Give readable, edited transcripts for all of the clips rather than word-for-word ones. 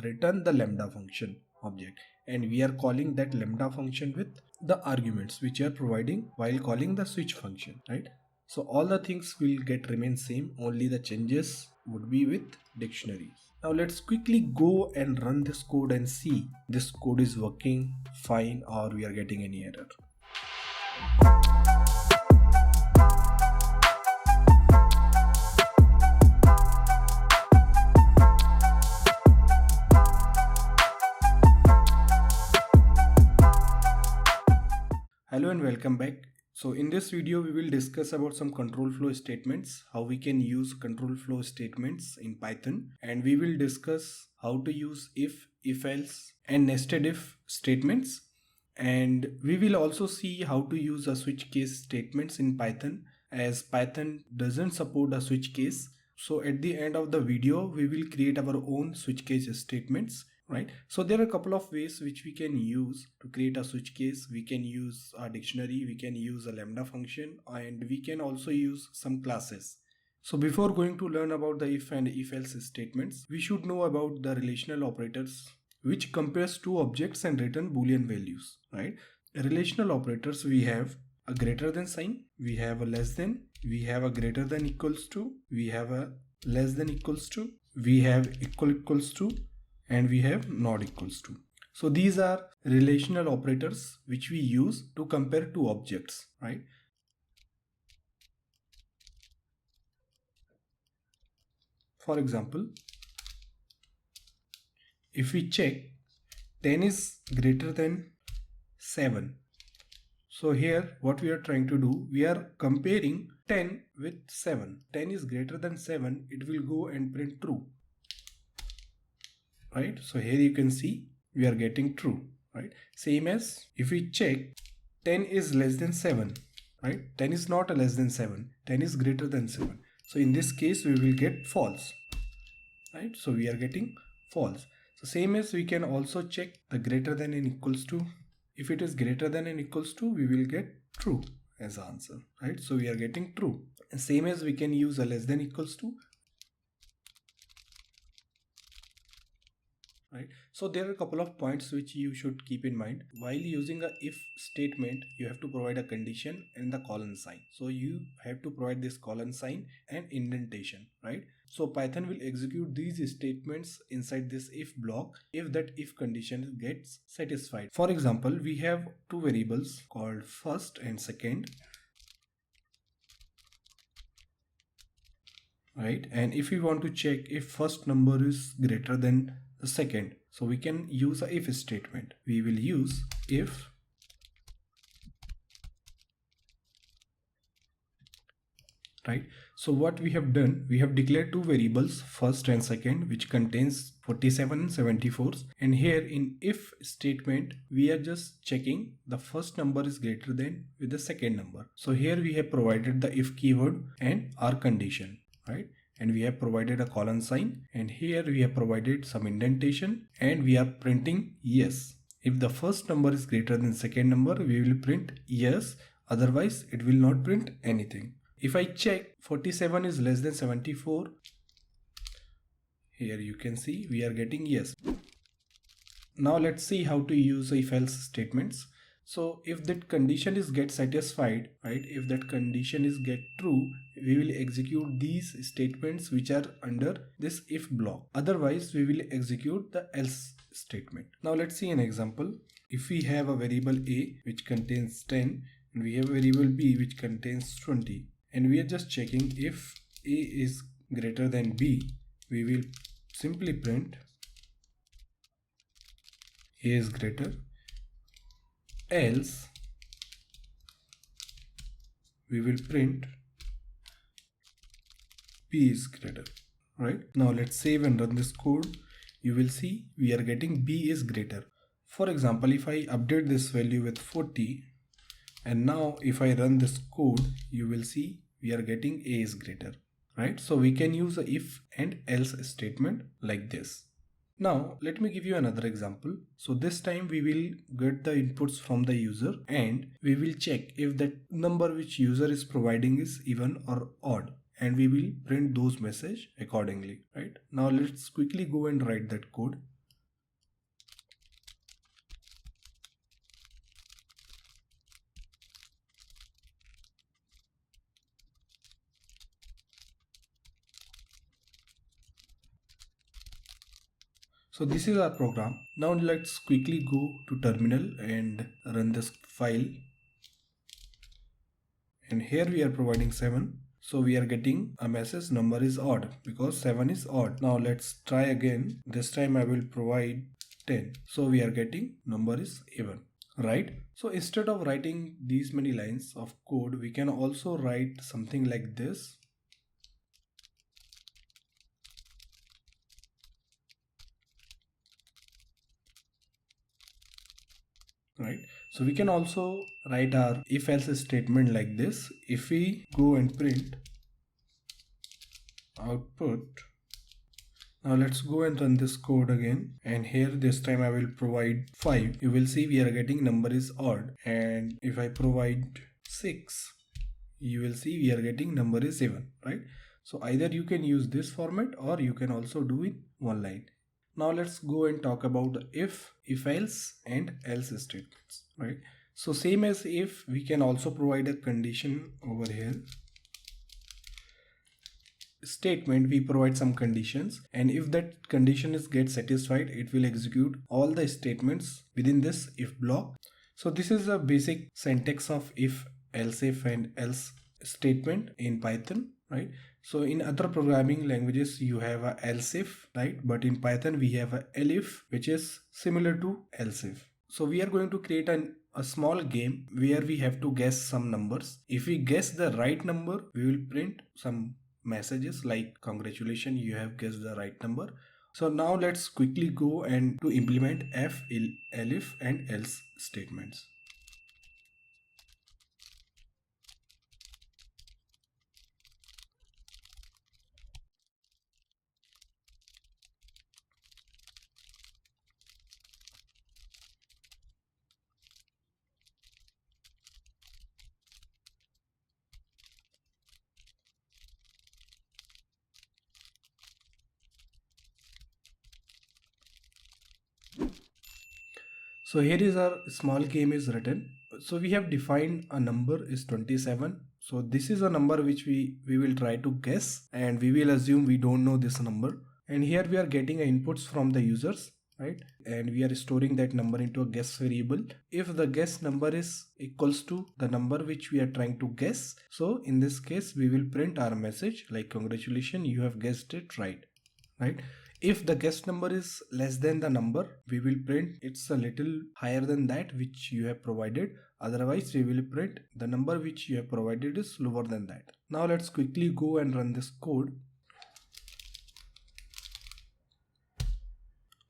return the lambda function object, and we are calling that lambda function with the arguments which you are providing while calling the switch function, right? So all the things will remain same, only the changes would be with dictionaries. Now let's quickly go and run this code and see this code is working fine or we are getting any error. Hello and welcome back. So in this video we will discuss about some control flow statements, how we can use control flow statements in Python, and we will discuss how to use if else and nested if statements, and we will also see how to use a switch case statements in Python, as Python doesn't support a switch case. So at the end of the video we will create our own switch case statements. Right, so there are a couple of ways which we can use to create a switch case. We can use a dictionary, we can use a lambda function, and we can also use some classes. So before going to learn about the if and if else statements, we should know about the relational operators, which compares two objects and return boolean values. Right, relational operators, we have a greater than sign, we have a less than, we have a greater than equals to, we have a less than equals to, we have equals to, and we have not equals to. So these are relational operators which we use to compare two objects, right? For example, if we check 10 is greater than 7. So here what we are trying to do, we are comparing 10 with 7. 10 is greater than 7, it will go and print true. Right, so here you can see we are getting true, right? Same as if we check 10 is less than 7, right? 10 is not less than 7, 10 is greater than 7. So in this case we will get false, right? So we are getting false. So same as we can also check the greater than and equals to. If it is greater than and equals to, we will get true as answer, right? So we are getting true. And same as we can use a less than equals to. Right, so there are a couple of points which you should keep in mind. While using a if statement, you have to provide a condition and the colon sign. So you have to provide this colon sign and indentation, right? So Python will execute these statements inside this if block if that if condition gets satisfied. For example, we have two variables called first and second, right? And if we want to check if first number is greater than the second, so we can use a if statement. We will use if right. So what we have done, we have declared two variables first and second, which contains 47 and 74, and here in if statement we are just checking the first number is greater than with the second number. So here we have provided the if keyword and our condition, right? And we have provided a colon sign, and here we have provided some indentation, and we are printing yes. If the first number is greater than second number, we will print yes, otherwise it will not print anything. If I check 47 is less than 74, here you can see we are getting yes. Now let's see how to use if else statements. So if that condition is get satisfied, right, if that condition is get true, we will execute these statements which are under this if block. Otherwise we will execute the else statement. Now let's see an example. If we have a variable a which contains 10 and we have a variable b which contains 20, and we are just checking if a is greater than b, we will simply print a is greater, else we will print b is greater, right? Now let's save and run this code. You will see we are getting b is greater. For example, if I update this value with 40, and now if I run this code, you will see we are getting a is greater, right? So we can use a if and else statement like this. Now let me give you another example. So this time we will get the inputs from the user, and we will check if that number which user is providing is even or odd, and we will print those message accordingly, right? Now let's quickly go and write that code. So this is our program. Now let's quickly go to terminal and run this file. And here we are providing 7. So we are getting a message number is odd because 7 is odd. Now let's try again. This time I will provide 10. So we are getting number is even. Right? So instead of writing these many lines of code, we can also write something like this. Right? So we can also write our if else statement like this. If we go and print output, now let's go and run this code again, and here this time I will provide 5. You will see we are getting number is odd, and if I provide 6, you will see we are getting number is even, right? So either you can use this format or you can also do in one line. Now let's go and talk about if else and else statements, right? So same as if, we can also provide a condition over here. Statement, we provide some conditions, and if that condition is get satisfied, it will execute all the statements within this if block. So this is a basic syntax of if and else statement in Python, right? So in other programming languages you have a else if, right? But in Python we have a elif, which is similar to else if. So we are going to create a small game where we have to guess some numbers. If we guess the right number, we will print some messages like congratulations, you have guessed the right number. So now let's quickly go and to implement elif and else statements. So here is our small game is written. So we have defined a number is 27. So this is a number which we will try to guess, and we will assume we don't know this number. And here we are getting inputs from the users, right? And we are storing that number into a guess variable. If the guess number is equals to the number which we are trying to guess, so in this case we will print our message like congratulations, you have guessed it right, right? If the guess number is less than the number, we will print it's a little higher than that which you have provided. Otherwise, we will print the number which you have provided is lower than that. Now let's quickly go and run this code.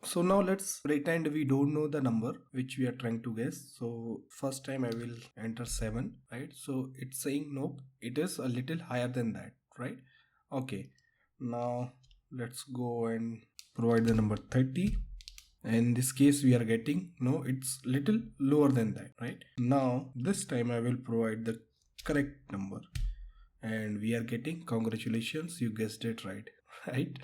So now let's pretend we don't know the number which we are trying to guess. So first time I will enter 7, right? So it's saying nope, it is a little higher than that, right? Okay, now let's go and provide the number 30. In this case we are getting no, it's little lower than that, right? Now this time I will provide the correct number, and we are getting congratulations, you guessed it right. Right?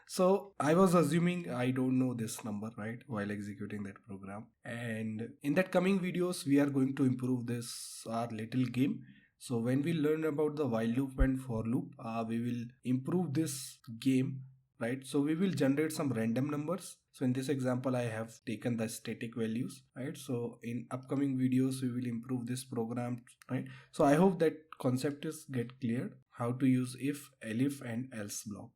So I was assuming I don't know this number, right, while executing that program. And in that coming videos we are going to improve this our little game. So when we learn about the while loop and for loop, we will improve this game, right? So we will generate some random numbers. So in this example, I have taken the static values, right? So in upcoming videos, we will improve this program, right? So I hope that concept is get clear how to use if, elif and else block.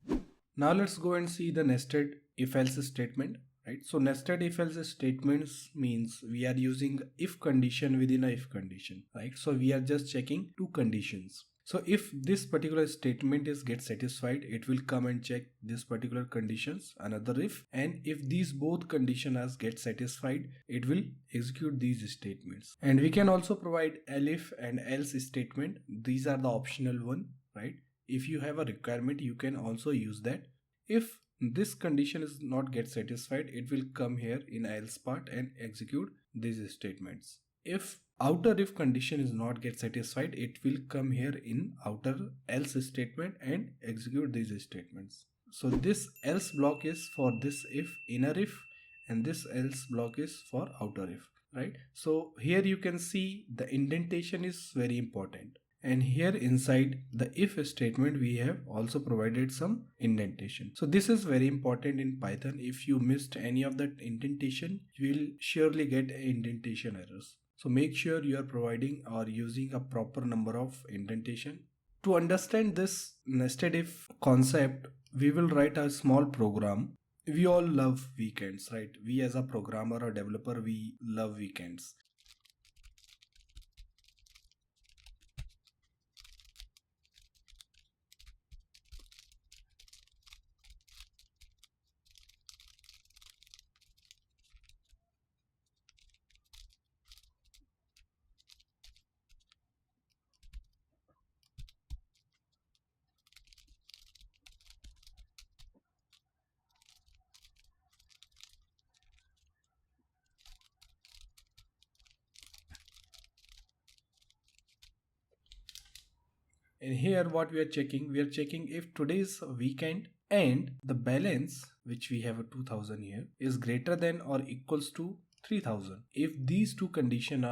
Now let's go and see the nested if else statement. Right, so nested if else statements means we are using if condition within a if condition, right? So we are just checking two conditions. So if this particular statement is get satisfied, it will come and check this particular conditions, another if, and if these both conditions get satisfied, it will execute these statements. And we can also provide elif and else statement. These are the optional one, right? If you have a requirement, you can also use that. If this condition is not get satisfied, it will come here in else part and execute these statements. If outer if condition is not get satisfied, it will come here in outer else statement and execute these statements. So this else block is for this if inner if, and this else block is for outer if, right? So here you can see the indentation is very important. and here inside the if statement we have also provided some indentation. So this is very important in Python. If you missed any of that indentation, you will surely get indentation errors. So make sure you are providing or using a proper number of indentation. To understand this nested if concept, we will write a small program. We all love weekends, right? We as a programmer or developer, we love weekends. And here what we are checking if today's weekend and the balance which we have a 2000 here is greater than or equals to 3000. If these two conditions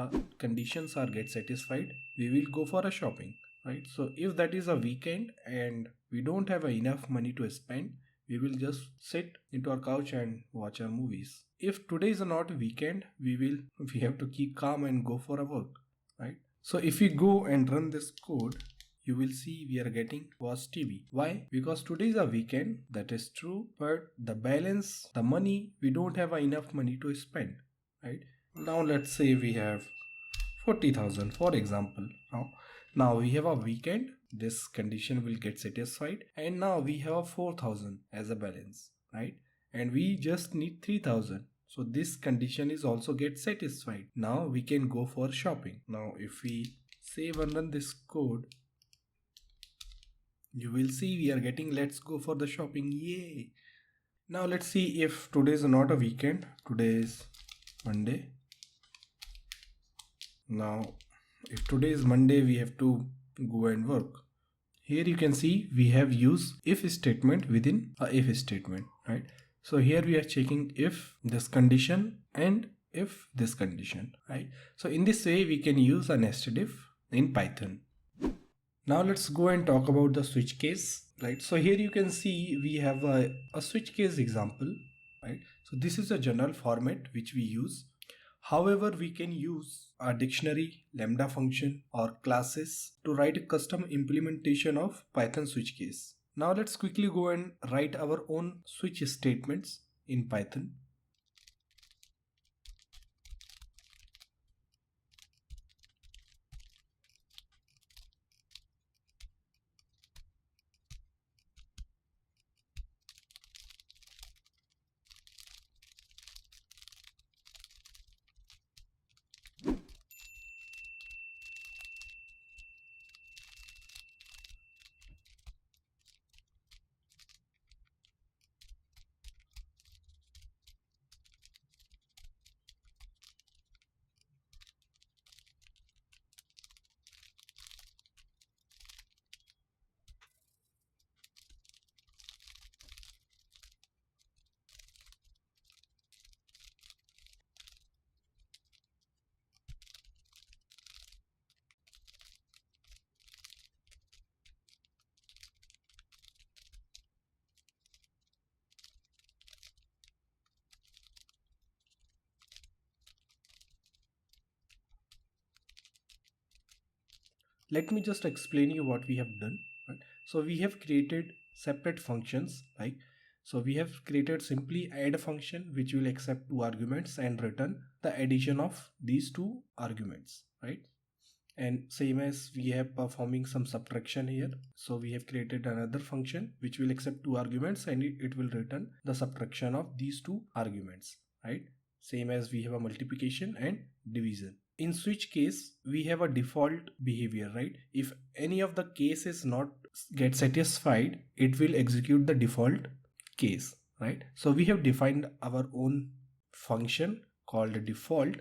are get satisfied, we will go for a shopping, right? So if that is a weekend and we don't have enough money to spend, we will just sit into our couch and watch our movies. If today is not a weekend, we have to keep calm and go for a work, right? So if we go and run this code, you will see we are getting watch TV. Why? Because today is a weekend, that is true, but the balance, the money, we don't have enough money to spend, right? Now let's say we have 40,000 for example. Now we have a weekend, this condition will get satisfied, and now we have a 4,000 as a balance, right? And we just need 3,000. So this condition is also get satisfied. Now we can go for shopping. Now if we save and run this code, you will see we are getting let's go for the shopping, yay. Now let's see if today is not a weekend, today is Monday. Now if today is Monday, we have to go and work. Here you can see we have used if statement within a if statement, right? So here we are checking if this condition and if this condition, right? So in this way we can use a nested if in Python. Now let's go and talk about the switch case, right? So here you can see we have a switch case example, right? So this is a general format which we use. However, we can use a dictionary, lambda function or classes to write a custom implementation of Python switch case. Now let's quickly go and write our own switch statements in Python. Let me just explain you what we have done, right? So we have created separate functions, like, so we have created simply add function which will accept two arguments and return the addition of these two arguments, right? And same as we have performing some subtraction here, so we have created another function which will accept two arguments and it will return the subtraction of these two arguments, right? Same as we have a multiplication and division. In switch case we have a default behavior, right? If any of the case is not get satisfied, it will execute the default case, right? So we have defined our own function called default,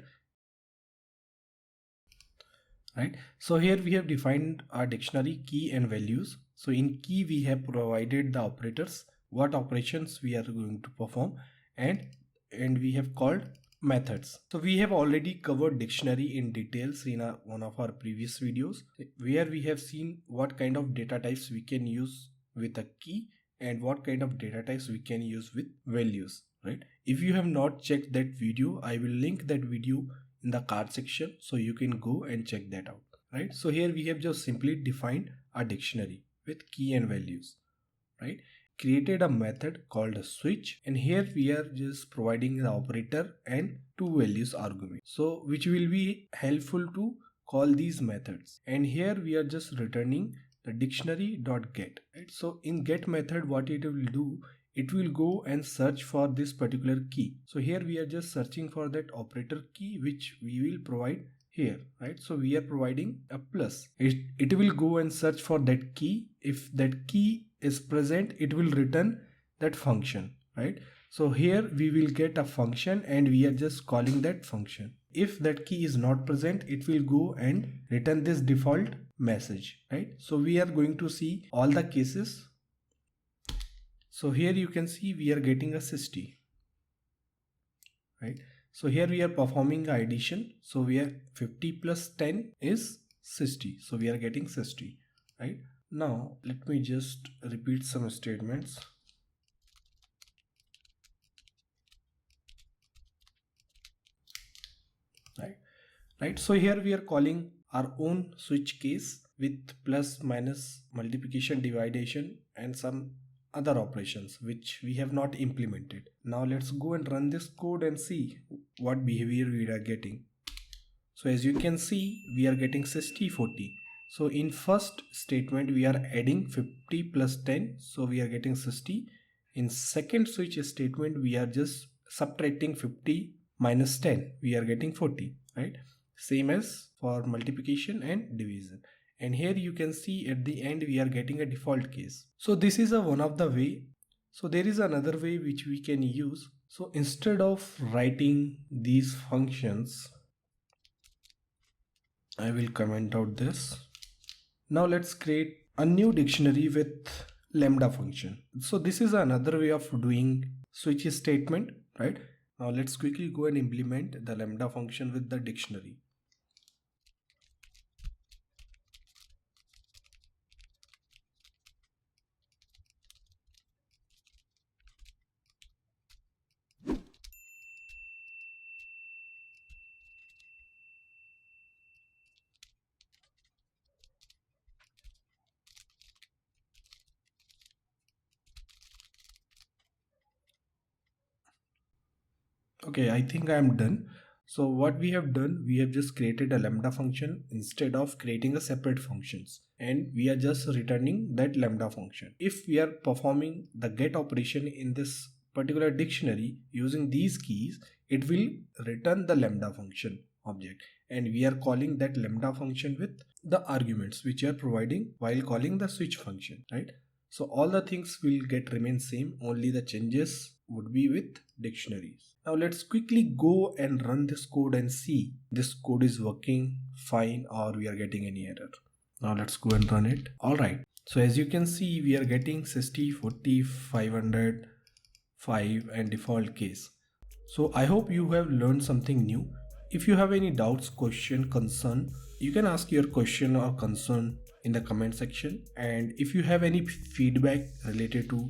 right? So here we have defined our dictionary key and values. So in key we have provided the operators, what operations we are going to perform, and we have called methods. So we have already covered dictionary in details in one of our previous videos, where we have seen what kind of data types we can use with a key and what kind of data types we can use with values, right? If you have not checked that video, I will link that video in the card section so you can go and check that out, right? So here we have just simply defined a dictionary with key and values, right? Created a method called a switch, and here we are just providing the operator and two values argument, so which will be helpful to call these methods. And here we are just returning the dictionary.get, right? So in get method, what it will do, it will go and search for this particular key. So here we are just searching for that operator key, which we will provide here, right? So we are providing a plus. It will go and search for that key. If that key is present, it will return that function, right? So here we will get a function and we are just calling that function. If that key is not present, it will go and return this default message, right? So we are going to see all the cases. So here you can see we are getting a 60, right? So here we are performing addition. So we are 50 plus 10 is 60. So we are getting 60, right? Now let me just repeat some statements. Right. So here we are calling our own switch case with plus, minus, multiplication, division, and some other operations which we have not implemented. Now let's go and run this code and see what behavior we are getting. So as you can see, we are getting 60, 40. So in first statement, we are adding 50 plus 10. So we are getting 60. In second switch statement, we are just subtracting 50 minus 10. We are getting 40, right? Same as for multiplication and division. And here you can see at the end we are getting a default case. So this is one of the way. So there is another way which we can use. So instead of writing these functions, I will comment out this. Now let's create a new dictionary with lambda function. So this is another way of doing switch statement, right? Now let's quickly go and implement the lambda function with the dictionary. Okay, I think I am done. So what we have done, we have just created a lambda function instead of creating a separate functions, and we are just returning that lambda function. If we are performing the get operation in this particular dictionary using these keys, it will return the lambda function object, and we are calling that lambda function with the arguments which are providing while calling the switch function, right? So all the things will get remain same, only the changes would be with dictionaries. Now let's quickly go and run this code and see this code is working fine or we are getting any error. Now let's go and run it. Alright, so as you can see, we are getting 60, 40, 500, 5 and default case. So I hope you have learned something new. If you have any doubts, question, concern, you can ask your question or concern in the comment section. And if you have any feedback related to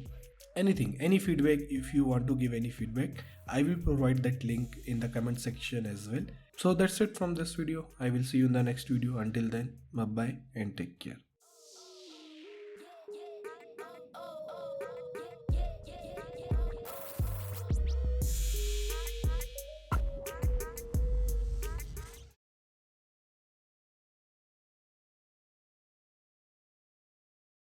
anything, any feedback, if you want to give any feedback, I will provide that link in the comment section as well. So that's it from this video. I will see you in the next video. Until then, bye bye and take care.